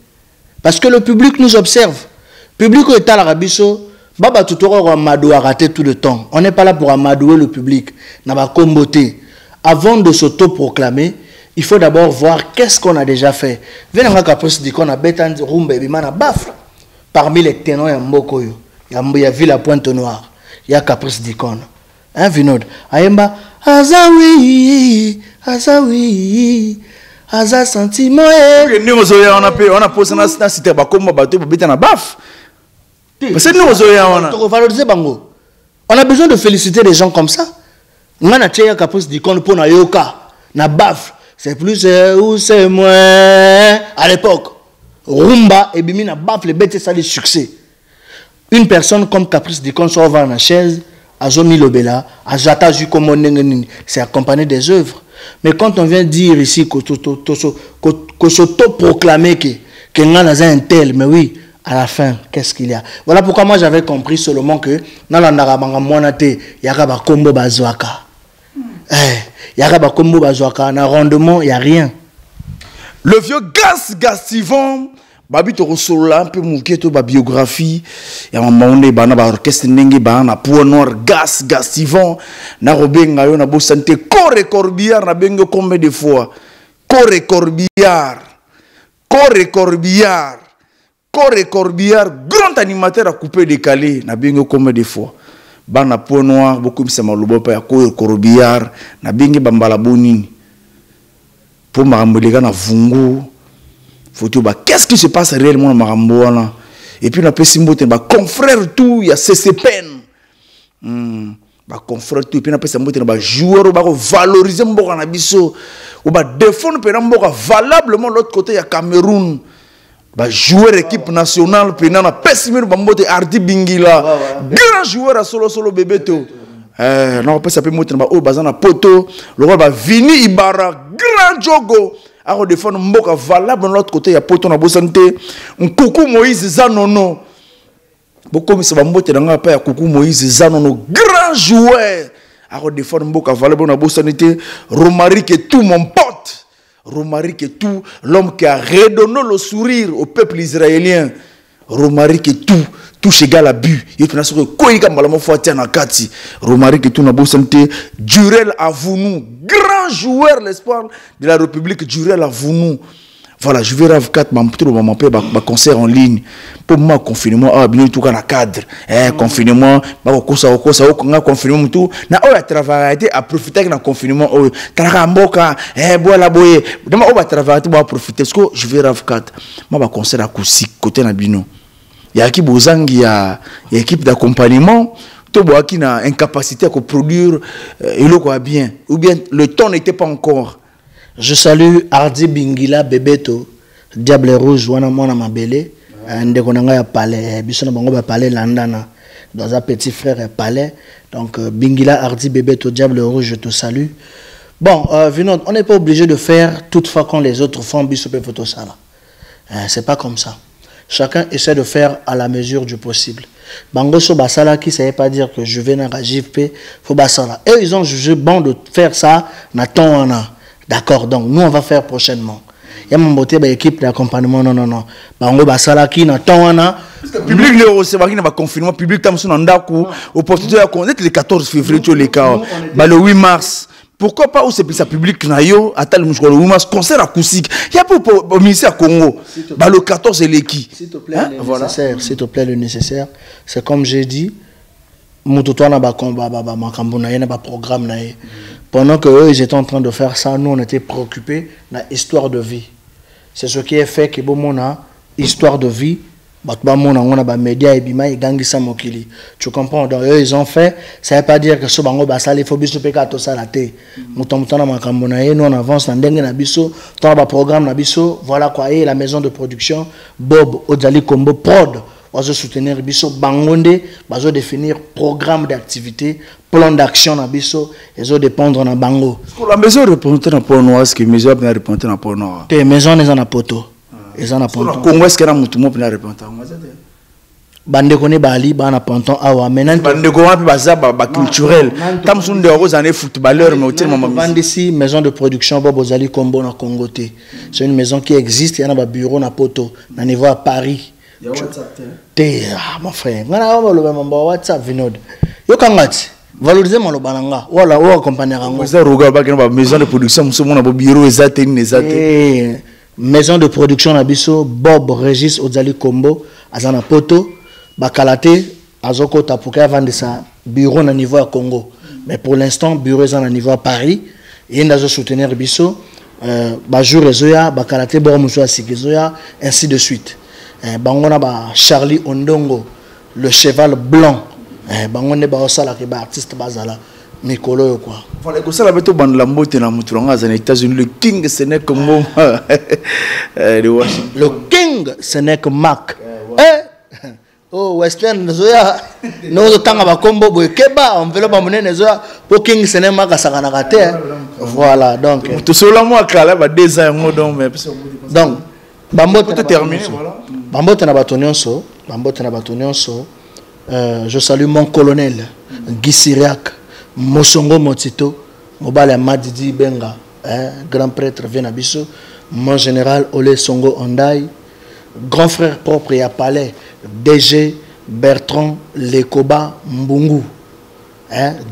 Parce que le public nous observe. Le public est à l'Arabiso, Baba Tutoro Amadou a raté tout le temps. On n'est pas là pour amadouer le public. N'a pas comboté. Avant de s'auto-proclamer, il faut d'abord voir qu'est-ce qu'on a déjà fait. Venez dit qu'on a bétan rumbe bimana bafle. Parmi les ténors il y a Mbokoyo, il y a Ville à Pointe-Noire, il y a Caprice d'Icône. Hein Vinod? Ayemba Azawi, Azawi, Aza sentiment. On a posé na cité ba comme bateau pour bétan na baf. Parce que nous on a valoriser bango. On a besoin de féliciter les gens comme ça. On a tia Caprice d'Icône pour na yoka, na baf. C'est plus ou c'est moins. À l'époque, rumba et bimina baf les bêtes ça les succès. Une personne comme Caprice d'Icône soit dans la chaise, à Zomi Lobela, à Jata Jukomon, c'est accompagné des œuvres. Mais quand on vient dire ici que s'auto-proclamer que nous avons un tel, mais oui, à la fin, qu'est-ce qu'il y a? Voilà pourquoi moi j'avais compris seulement que dans la Narabanga Monate, il y a un combo bazooka. Il y a un combo bazooka, un rendement, il n'y a rien. Le vieux Gastivon, Babi Torosola, un peu mouké to ba biographie, il y a un moment donné, bana ba orchestre nengi ba na pour noir Gastivon, na robenga yo na bo santé Coré Corbillard na bengo combien de fois? Coré Corbillard, grand animateur à couper décalé, na bengo combien de fois? Bana pour noir, beaucoup de malouba pa ya Coré Corbillard, na bengo bambala bonini. Pour Marambolega na Vungo, qu'est-ce qui se passe réellement dans Maramboana? Et puis on a Pessimbote, confrère tout, il y a CCPN. Confrère tout, et puis on a Pessimbote, joueur, on va valoriser Mboka na biso, on va défendre Mboka valablement l'autre côté, il y a Cameroun. Joueur équipe nationale, puis on a Pessimbote, Ardi Bingila, grand joueur à solo bébé tout. Non, pas ça peut monter au bazana poto, le roi va Vini Ibarra, grand jogo, à redéfendre Mboka valable de l'autre côté, il y a poto na santé, un coucou Moïse Zanono. Beaucoup mais ça va monter dans la paix, coucou Moïse Zanono, grand joueur, à redéfendre Mboka valable na santé, Romaric et tout mon pote. Romaric tout, l'homme qui a redonné le sourire au peuple israélien. Romaric tout chez gars la bu. Il faut que quoi il malamo foitia na kati. Romaric tout na bossante. Durel Avounou, grand joueur l'espoir de la République. Durel Avounou. Voilà, je vais Rav 4 ma concert en ligne. Pour moi confinement ah bien tout dans cadre. Confinement ba confinement tout. Na o travailler à profiter na confinement o tra mboka bola boye. Dama o ba travailler pour profiter parce que je vais Rav 4 ma concert acoustique côté na bino. Il y a qui bozangi ya équipe d'accompagnement. Tout boa qui na incapacité à produire il quoi bien ou bien le temps n'était pas encore. Je salue Hardy Bingila Bebeto, Diable Rouge, wana mona mabele, ndeko nanga ya palais, biso na bango ba palais landana, dans un petit frère ya palais. Donc Bingila Hardy Bebeto, Diable Rouge, je te salue. Bon, Vinod, on n'est pas obligé de faire toutefois quand les autres font biso pe photo sala. C'est pas comme ça. Chacun essaie de faire à la mesure du possible. Bango so basala qui ça veut pas dire que je vais na JP, faut basala. Et ils ont jugé bon de faire ça na tonana. D'accord, donc nous on va faire prochainement. Il y a mon beauté équipe d'accompagnement non. Bango basala qui na tonana. Public le recevoir qui na confinement public tam son ndaku opportunité à connaître le 14 février tu les cas. Le 8 mars. Pourquoi pas où c'est ça public na yo atal le 8 mars concert acoustique. Il y a pour ministère Congo. Le 14 et les qui. S'il te plaît, voilà. S'il te plaît le nécessaire. C'est comme j'ai dit, mututo na ba combat ba makambo na yena ba programme na ye. Pendant que eux ils étaient en train de faire ça, nous on était préoccupés de l'histoire de vie. C'est ce qui est fait que bon mon a histoire de vie. On a médias et bima et gangisa mokili. Tu comprends? Donc eux ils ont fait. Ça veut pas dire que ce bango basal il faut biso peka to salate. Mutamutana makambo na ye, nous on avance dans ndenge na biso, dans ba programme na biso. Voilà quoi et la maison de production Bob Ozali Combo Prod. On va soutenir biso bangonde, on va définir programme d'activité, plan d'action na biso, et ça dépendre na bango. La maison répondait na porno, est-ce que maison a répondre na porno? Te maison les en a poto. Ils en a ponton. Congo est-ce que na mutumo pena répondre? Bande kone bali ba na ponton awa maintenant. Bande ko wapi baza ba culturel. Tam sunde rose ané footballeur mais au maman. Bande ici maison de production Bob Ozali Combo na Congo te. C'est une maison qui existe, il y a un bureau na poto, na niveau à Paris. Il y a WhatsApp. Mon frère, on WhatsApp Vinod. Yo kangati, valoriser mon lobananga. Voilà, ou accompagner rango. Ça regarde pas que maison de production, nous sommes na bureau exacté maison de production na biso Bob Régis Ozali Combo azana poto bakalate azoko tapuka vendre sa bureau na niveau à Congo. Mais pour l'instant bureau est na niveau à Paris et ndazo soutenir biso ba jour ezoya bakalate bo muso asikizoya ainsi de suite. Bangona ba Charlie Ondongo le cheval blanc bangone ba osala ke ba artiste bazala Mikolo quoi. Voilà que ça la beto bande la moto na muturanga aux États-Unis le king ce n'est que moi de Washington. Le king ce n'est que Mac. Oh Western zoya no tanga ba kombo boy keba enveloppe monene zoya pour king ce n'est Mac asakana raté. Voilà donc tout cela moi kala ba 2 ans donc mais donc bambote tout terminé voilà. Bambote na batonionso, je salue mon colonel Guy Siriac, Mosongo Motito, Mobala Madidi Benga, grand prêtre Venabiso, mon général Ole Songo Ondai, grand frère propre et à palais, DG Bertrand Lekoba Mbungu,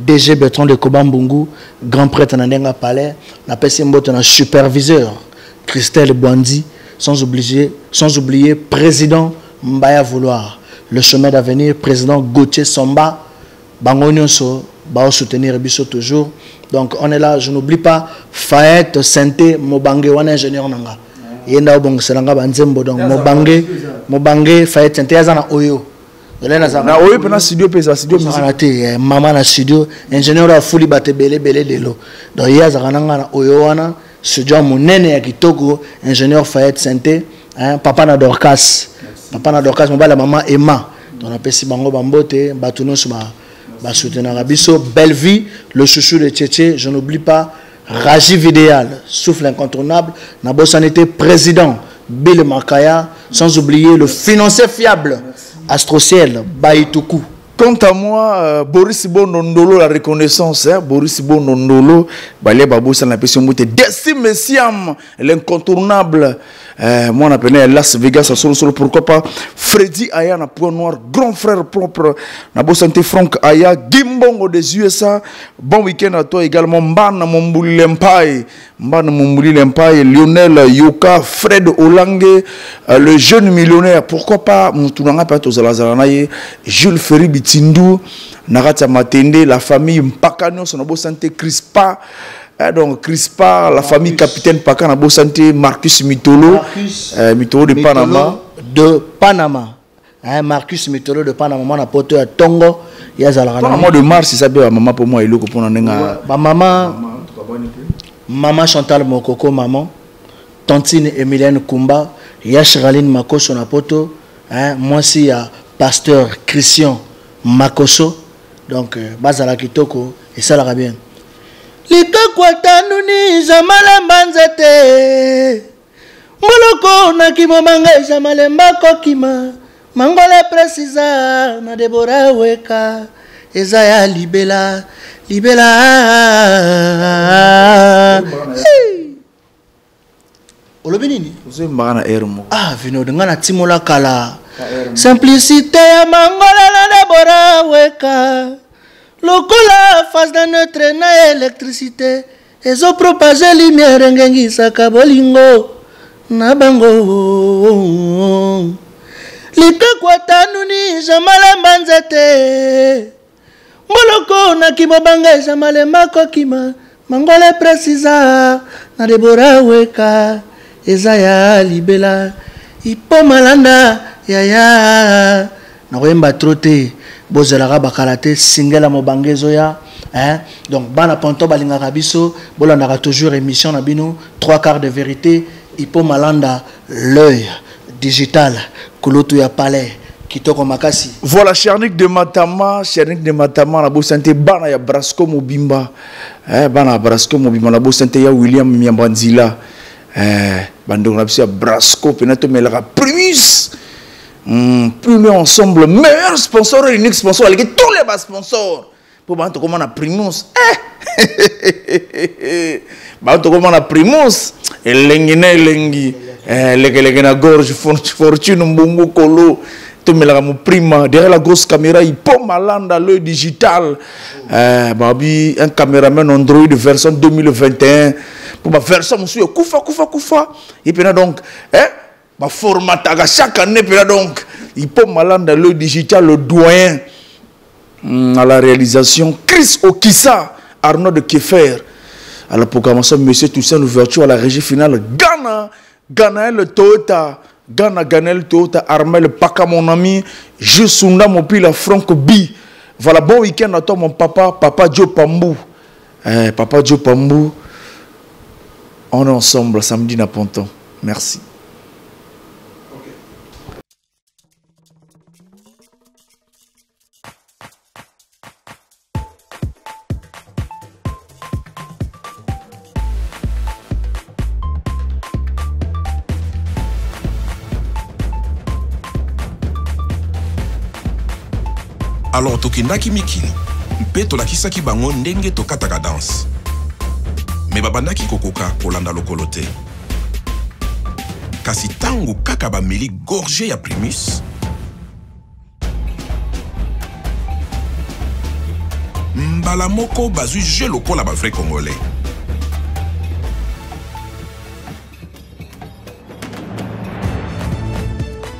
DG Bertrand Lekoba Mbungu, grand prêtre Nandenga Palais, la PCMBOT un superviseur, Christelle Boandi, sans oublier président Mbaya Vouloir, le chemin d'avenir, président Gauthier Somba, Bangonioso, Bao soutenir Bisso toujours. Donc on est là, je n'oublie pas Fayette, Santé, Mobangé, on est ingénieur Nanga. Yenda Bong Selanga Banzembo, donc Mobangé, Fayette, Santé, Azana Oyo. Na Oyo, pendant studio, pesa studio, maman na studio, ingénieur a fouli bate belé de l'eau. Donc Yazananga na Oyo, wana, studio Mounene ya Kitoko, ingénieur Fayette, Santé, papa na Dorcas. Papa na Dorcas, la maman Emma. Donc on appelle si Bango Bambote, Batouno Suma. Soutenir Bisso, Belle Vie, le chouchou de Tchétché, je n'oublie pas Rajiv Idéal, souffle incontournable, Nabosanité président, Bill Makaya, sans oublier le financier fiable, Astrociel, Baïtoukou, Quant à moi, Boris Bonondolo, la reconnaissance, hein, Boris Bonondolo, Balé Babou, ça n'a pas été Décime Messiam, l'incontournable. Moi, on appelait Las Vegas, solo, pourquoi pas Freddy Aya, na point noir, grand frère propre, na beau santé Franck Aya, Gimbongo des USA. Bon week-end à toi également, Mbana Mombouli Lempaye, Lionel Yoka, Fred Olange, le jeune millionnaire, pourquoi pas Moutounanga Pato Zalazaranaye, Jules Ferry Bitindou, Narata Matende, la famille Mpakano, son beau santé Crispa. Donc Crispa, la famille Capitaine Paka, na beau santé Marcus Mitolo, Mitolo de Panama. De Panama. Marcus Mitolo de Panama, on a porté à Tongo. Il y a Zalazaranaye. Mois de mars, c'est ça, maman pour moi, il est là pour maman Chantal Mokoko, maman, Tantine Emilienne Kumba, Yashraline Makoso Napoto, moi aussi il y a pasteur Christian Makoso, donc Bazala Kitoko, et ça l'ira bien. Lika Kwatanuni, Jamalemba Nzete, Moloko Nakimomanga, Jamalemba Kokima, Mangole Precisa, na Deborah Weka, Ezaya Libela. Libela. Olobinini. Ah, vino de ngana timola kala. Simplicité ya mangola na Deborah Weka. Lokola face dans notre na électricité. Ezo propager lumière ngengi saka bolingo na bango. Lika kwatanuni jamala mbanzete. Moloko na kimobanga jamalema kokima mangole precisa na Deborah Weka ezaya libela ipo malanda yaya na koyemba trote bozela bakalate singela mobangezo ya donc bana ponto balingaka biso bolanda toujours émission na bino 3 quarts de vérité ipo malanda l'œil digital kulotu ya palais. Voilà, Chernik de Matama, la beau santé, Bana ya Brasco Mobimba, Bana Brasco Mobimba, la beau santé ya William Miambanzila, Bandon la Brasco, Penato Melra, Primus, plus ensemble, meilleur sponsor et unique sponsor, avec tous les bas sponsors, pour Banto comment on a Primus, Banto comment on a Primus, et Lengi, Legena Gorge, Fortune, Mbungu Kolo. Prima, derrière la grosse caméra, il peut malanda l'œil digital. Babi, un caméraman Android version 2021. Pour ma version, monsieur, Koufa. Et puis là donc, ma format à chaque année, puis là donc, il peut malanda l'œil digital, le doyen à la réalisation. Chris Okissa, Arnaud de Keffer. À la programmation, monsieur Toussaint, l'ouverture à la régie finale. Ghana, le Toyota. Ganel Toyota Armel Paka mon ami Jusunda mon pile Franck B. Voilà, bon week-end à toi mon papa Joe Pambou. Papa Joe Pambou. On est ensemble samedi na Ponton. Merci. Alors tokendaki mikili mpe tolakisaki bango ndenge tokataka danse me babandaki kokoka kolanda lokolo te kasi tango kaka bameli gorge ya Primus mbala moko bazwi je lokola bavrai congolais.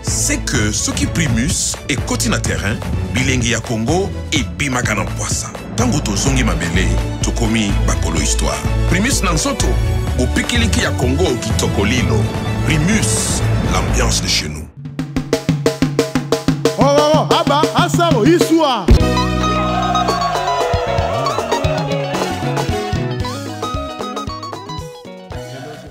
C'est que ce qui Primus et Cotina terrain, bilingue ya Congo et Bimakana Poissa. Tango tozongi mabele, tokomi bakolo histoire. Primus nansoto, au pikiliki ya Congo qui tokolilo. Primus, l'ambiance de chez nous. Oh, aba, asaro, histoire.